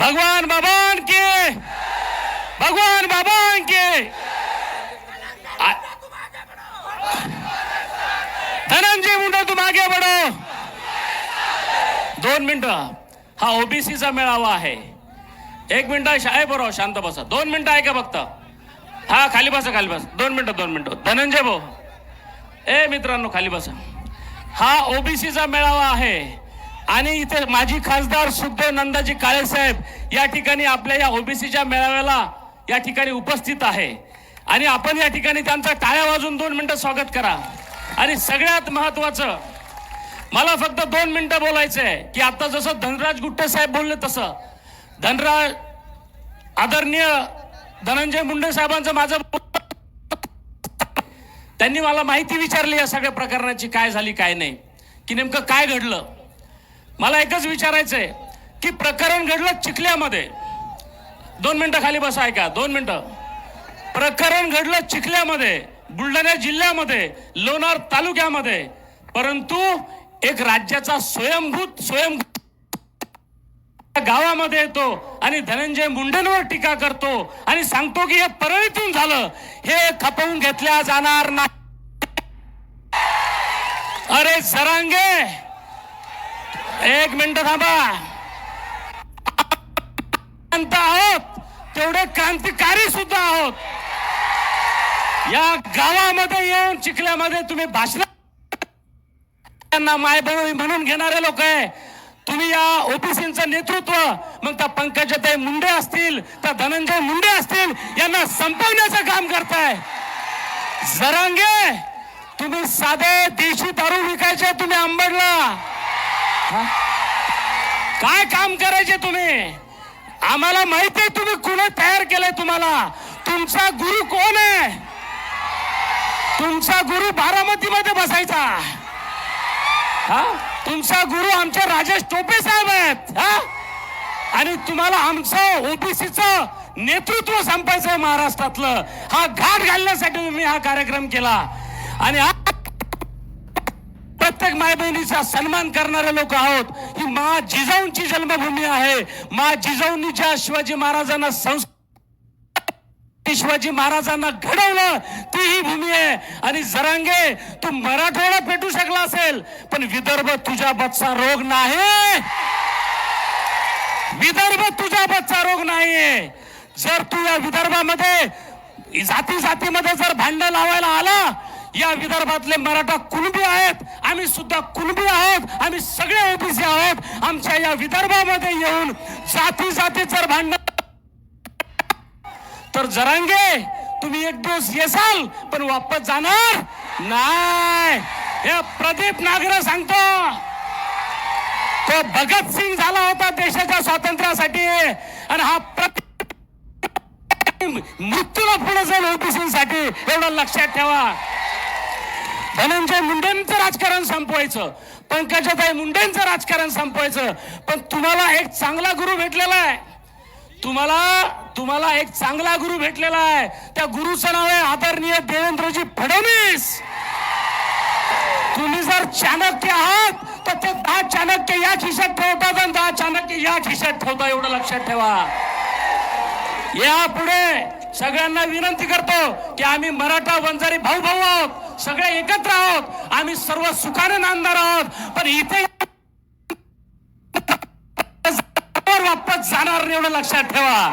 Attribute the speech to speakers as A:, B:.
A: भगवान बाबान के, भगवान बाबान के। धनंजय मुंडे तुम आगे बढ़ो। 2 मिनिटं, हा ओबीसीचा मेळावा आहे। 1 मिनिट शाळे बरोबर शांत बसा। 2 मिनिटं ऐका फक्त। हा खाली बसा, खाली बसा। 2 मिनिटं। धनंजय भाऊ, ए मित्रांनो खाली बसा। हा ओबीसीचा मेळावा आहे आणि इथे माजी खासदार सुखदेव नंदाजी काळे साहेब या ठिकाणी आपल्या या ओबीसीच्या मेळाव्याला या ठिकाणी उपस्थित आहे आणि आपण या ठिकाणी त्यांचा टाळ्या वाजून 2 मिनिटं स्वागत करा। आणि सगळ्यात महत्त्वाचं मला फक्त 2 मिनिटं बोलायचंय की आता जसं धनराज गुट्टे साहेब बोलले तसं धनराज आदरणीय धनंजय मुंडे साहेबांचं माझं त्यांनी मला माहिती विचारली या सगळ्या प्रकरणाची, काय झाली काय नाही, की नेमकं काय घडलं। मला एकच विचारायचंय की प्रकरण घडलं चिखल्यामध्ये। 2 मिनिटं खाली बसा, ऐका 2 मिनिटं। प्रकरण घडलं चिखल्यामध्ये, बुलढाणा जिल्ह्यामध्ये, लोणार तालुक्यामध्ये, परंतु एक राज्याचा स्वयंभूत गावामध्ये येतो आणि धनंजय मुंडेंवर टीका करतो आणि सांगतो की हे परळीतून झालं, हे खपवून घेतल्या जाणार नाही। अरे जरांगे, 1 मिनिट थांबा। आहोत तेवढे क्रांतिकारी सुद्धा आहोत। या गावामध्ये येऊन चिखल्यामध्ये तुम्ही भाषण माय बहिणी म्हणून घेणारे लोक आहे तुम्ही। या ओबीसीचं नेतृत्व मग त्या पंकजाताई मुंडे असतील, त्या धनंजय मुंडे असतील, यांना संपवण्याचं काम करताय। जरांगे, तुम्ही साधे देशी दारू विकायचे तुम्ही अंबडला, काय काम करायचे तुम्ही? आम्हाला माहिती आहे तुम्ही कोणी तयार केलंय तुम्हाला। तुमचा गुरु कोण आहे? तुमचा गुरु बारामतीमध्ये बसायचा। तुमचा गुरु आमचे राजेश टोपे साहेब आहेत। आणि तुम्हाला आमचं ओबीसीचं नेतृत्व संपायचं महाराष्ट्रातलं। हा घाट घालण्यासाठी तुम्ही हा कार्यक्रम केला आणि प्रत्येक माय बहिणीचा सन्मान करणारे लोक आहोत। ही मा जिजाऊंची जन्मभूमी आहे। मा जिजाऊंनी ज्या शिवाजी महाराजांना शिवाजी महाराजांना घडवलं ती ही भूमी आहे। आणि जरांगे, तू मराठवाडा पेटू शकला असेल पण विदर्भ तुझ्या बच्चा रोग नाही। विदर्भ तुझा बच्चा रोग नाहीये। जर तू या विदर्भामध्ये जातीमध्ये जर भांडण लावायला आला, या विदर्भातले मराठा कुणबी आहेत, आम्ही सुद्धा कुणबी आहोत, आम्ही सगळे ओबीसी आहोत। आमच्या या विदर्भामध्ये येऊन जाती जर भांडण, तर जरांगे तुम्ही एक दिवस येसाल पण वापस जाणार नाही। हे प्रदीप नागरे सांगतो, तो भगतसिंग झाला होता देशाच्या स्वातंत्र्यासाठी आणि हा मृत्यूला पुढे जाईल ओबीसीसाठी, एवढं लक्षात ठेवा। धनंजय मुंडेंचं राजकारण संपवायचं, पंकजाताई मुंडेंचं राजकारण संपवायचं, पण तुम्हाला एक चांगला गुरु भेटलेला आहे। तुम्हाला एक चांगला गुरु भेटलेला आहे। त्या गुरुचं नाव आहे आदरणीय देवेंद्रजी फडणवीस। तुम्ही जर चाणक्य आहात तर ते 10 चाणक्य या खिशात ठेवतात आणि 10 चाणक्य या खिशात ठेवतात, एवढं लक्षात ठेवा। यापुढे सगळ्यांना विनंती करतो की आम्ही मराठा वंजारी भाऊ आहोत, सगळे एकत्र आहोत, आम्ही सर्व सुखाने नांदणार आहोत, पण इथे वापस जाणार नाही, एवढं लक्षात ठेवा।